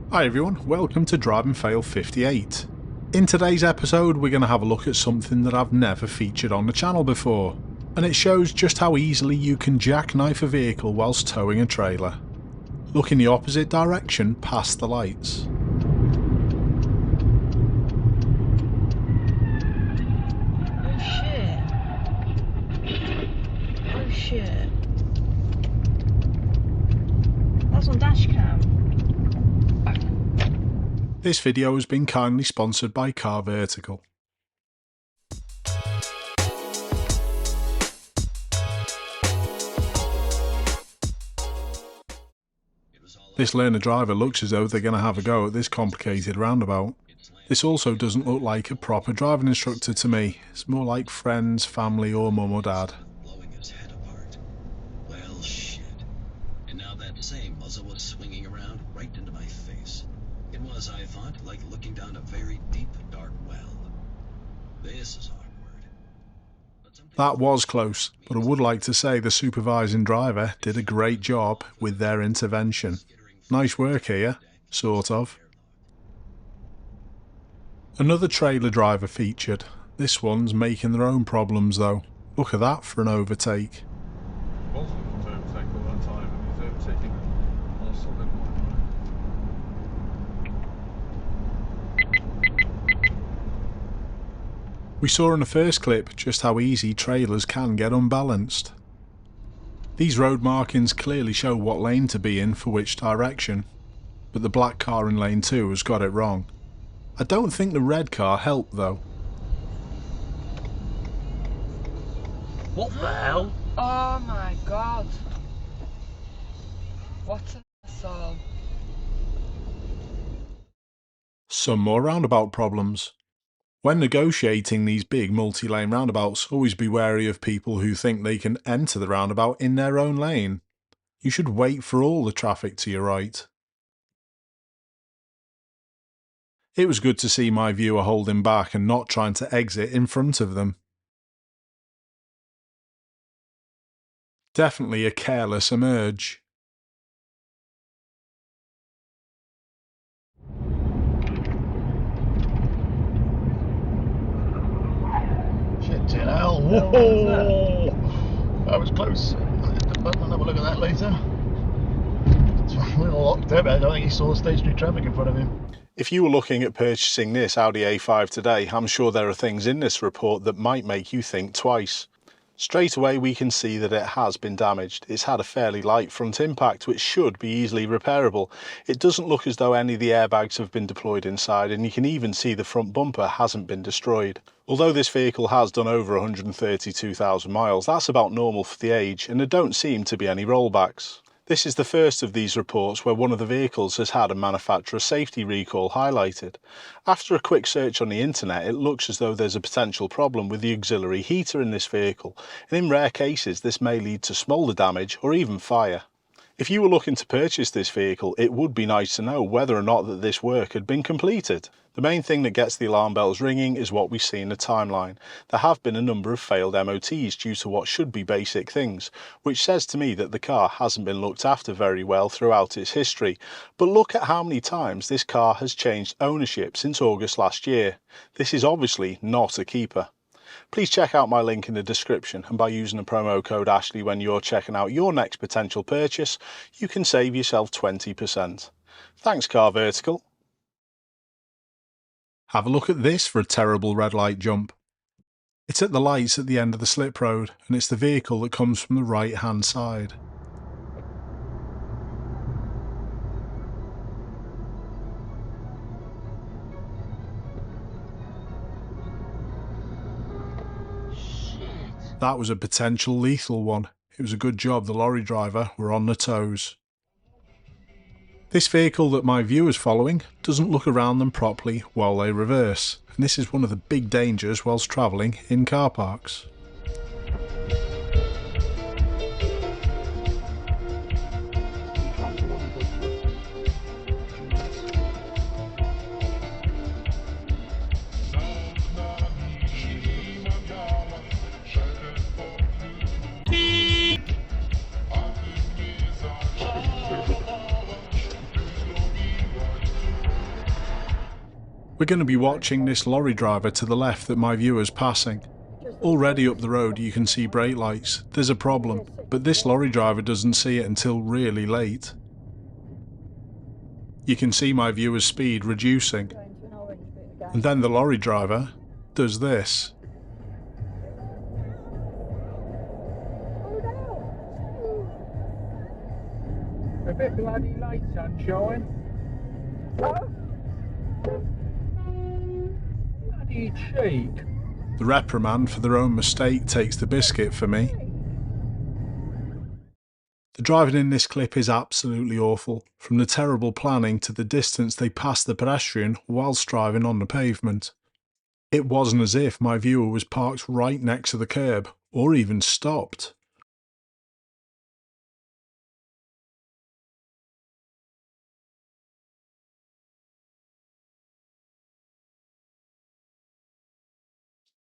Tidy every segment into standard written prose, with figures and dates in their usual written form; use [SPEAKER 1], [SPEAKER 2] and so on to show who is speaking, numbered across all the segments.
[SPEAKER 1] Hi everyone, welcome to Drive and Fail 58. In today's episode we're going to have a look at something that I've never featured on the channel before, and it shows just how easily you can jackknife a vehicle whilst towing a trailer. Look in the opposite direction past the lights.
[SPEAKER 2] Oh shit. That's on dashcam.
[SPEAKER 1] This video has been kindly sponsored by Car Vertical. This learner driver looks as though they're going to have a go at this complicated roundabout. This also doesn't look like a proper driving instructor to me. It's more like friends, family or mum or dad.
[SPEAKER 3] Blowing his head apart. Well, shit. And now that same muzzle was swinging around right into my face. It was, I thought, like looking down a very deep, dark well. This is awkward.
[SPEAKER 1] That was close, but I would like to say the supervising driver did a great job with their intervention. Nice work here, sort of. Another trailer driver featured. This one's making their own problems though. Look at that for an overtake.
[SPEAKER 4] Was looking to overtake all that time, and he's overtaking on a solid one.
[SPEAKER 1] We saw in the first clip just how easy trailers can get unbalanced. These road markings clearly show what lane to be in for which direction, but the black car in lane 2 has got it wrong. I don't think the red car helped though.
[SPEAKER 5] What the hell?
[SPEAKER 2] Oh my god. What a soul.
[SPEAKER 1] Some more roundabout problems. When negotiating these big multi-lane roundabouts, always be wary of people who think they can enter the roundabout in their own lane. You should wait for all the traffic to your right. It was good to see my viewer holding back and not trying to exit in front of them. Definitely a careless emerge.
[SPEAKER 5] Shit, hell. Whoa! That was close. I'll have a look at that later. It's a little locked up. I don't think he saw stationary traffic in front of him.
[SPEAKER 1] If you were looking at purchasing this Audi A5 today, I'm sure there are things in this report that might make you think twice. Straight away we can see that it has been damaged. It's had a fairly light front impact which should be easily repairable. It doesn't look as though any of the airbags have been deployed inside, and you can even see the front bumper hasn't been destroyed. Although this vehicle has done over 132,000 miles, that's about normal for the age, and there don't seem to be any rollbacks. This is the first of these reports where one of the vehicles has had a manufacturer safety recall highlighted. After a quick search on the internet, it looks as though there's a potential problem with the auxiliary heater in this vehicle, and in rare cases this may lead to smoulder damage or even fire. If you were looking to purchase this vehicle, it would be nice to know whether or not that this work had been completed. The main thing that gets the alarm bells ringing is what we see in the timeline. There have been a number of failed MOTs due to what should be basic things, which says to me that the car hasn't been looked after very well throughout its history. But look at how many times this car has changed ownership since August last year. This is obviously not a keeper. Please check out my link in the description, and by using the promo code Ashley when you're checking out your next potential purchase, you can save yourself 20%. Thanks Car Vertical. Have a look at this for a terrible red light jump. It's at the lights at the end of the slip road, and it's the vehicle that comes from the right hand side. That was a potential lethal one. It was a good job the lorry driver were on their toes. This vehicle that my viewer's following doesn't look around them properly while they reverse, and this is one of the big dangers whilst travelling in car parks. We're going to be watching this lorry driver to the left that my viewer's passing. Already up the road you can see brake lights. There's a problem, but this lorry driver doesn't see it until really late. You can see my viewer's speed reducing, and then the lorry driver does this.
[SPEAKER 6] A bit bloody late, sunshine. Bloody cheek.
[SPEAKER 1] The reprimand for their own mistake takes the biscuit for me. The driving in this clip is absolutely awful, from the terrible planning to the distance they pass the pedestrian whilst driving on the pavement. It wasn't as if my viewer was parked right next to the curb, or even stopped.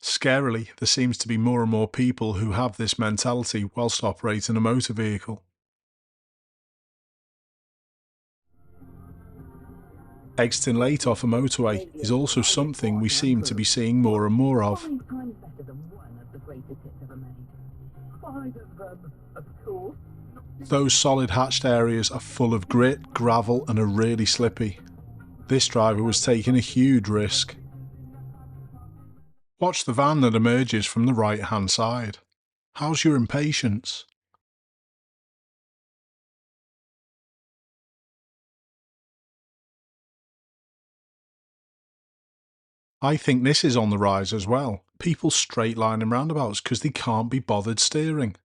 [SPEAKER 1] Scarily, there seems to be more and more people who have this mentality whilst operating a motor vehicle. Exiting late off a motorway is also something we seem to be seeing more and more of. Those solid hatched areas are full of grit, gravel and are really slippy. This driver was taking a huge risk. Watch the van that emerges from the right hand side. How's your impatience? I think this is on the rise as well. People straight lining roundabouts because they can't be bothered steering.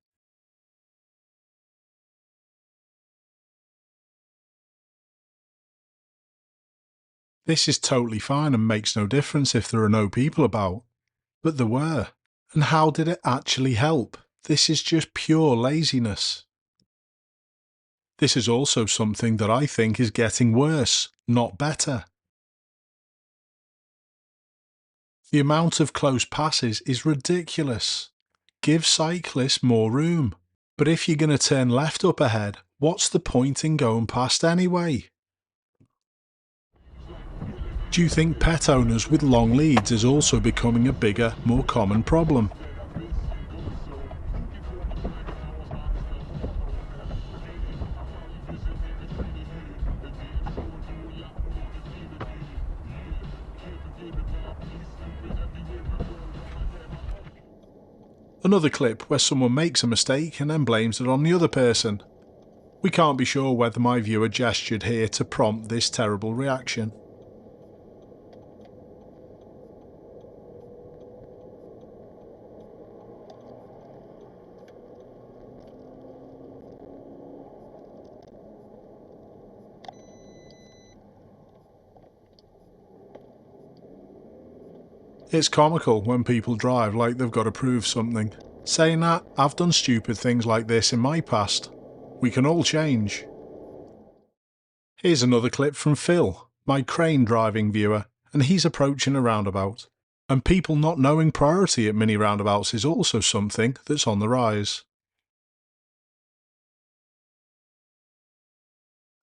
[SPEAKER 1] This is totally fine and makes no difference if there are no people about. But there were. And how did it actually help? This is just pure laziness. This is also something that I think is getting worse, not better. The amount of close passes is ridiculous. Give cyclists more room. But if you're going to turn left up ahead, what's the point in going past anyway? Do you think pet owners with long leads is also becoming a bigger, more common problem? Another clip where someone makes a mistake and then blames it on the other person. We can't be sure whether my viewer gestured here to prompt this terrible reaction. It's comical when people drive like they've got to prove something. Saying that, I've done stupid things like this in my past. We can all change. Here's another clip from Phil, my crane driving viewer, and he's approaching a roundabout. And people not knowing priority at mini roundabouts is also something that's on the rise.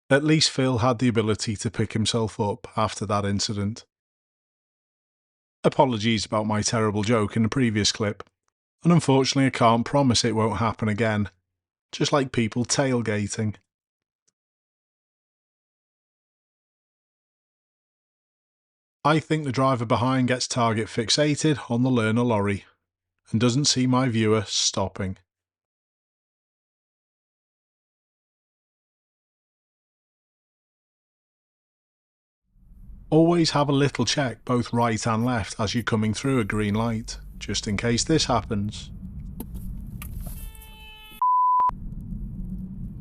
[SPEAKER 1] At least Phil had the ability to pick himself up after that incident. Apologies about my terrible joke in the previous clip, and unfortunately I can't promise it won't happen again, just like people tailgating. I think the driver behind gets target fixated on the learner lorry, and doesn't see my viewer stopping. Always have a little check both right and left as you're coming through a green light, just in case this happens.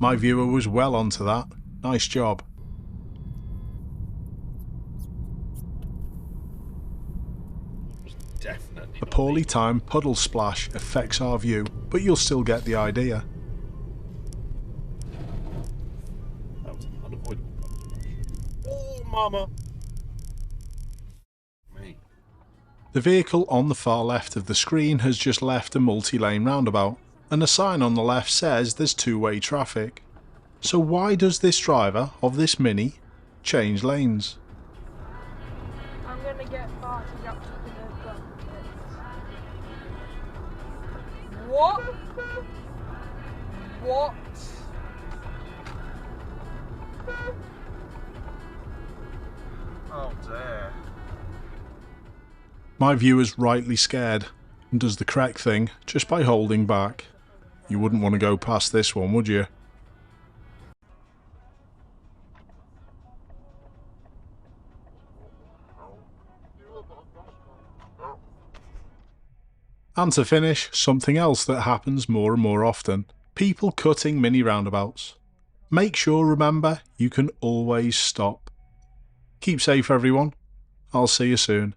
[SPEAKER 1] My viewer was well onto that. Nice job. A poorly timed puddle splash affects our view, but you'll still get the idea.
[SPEAKER 4] That was an unavoidable splash. Oh, mama!
[SPEAKER 1] The vehicle on the far left of the screen has just left a multi-lane roundabout, and a sign on the left says there's two-way traffic. So why does this driver of this Mini change lanes?
[SPEAKER 2] I'm to get parts and wrapped up in a blanket. What? What?
[SPEAKER 4] Oh dear.
[SPEAKER 1] My viewer's rightly scared and does the correct thing just by holding back. You wouldn't want to go past this one, would you? And to finish, something else that happens more and more often. People cutting mini roundabouts. Make sure, remember, you can always stop. Keep safe everyone. I'll see you soon.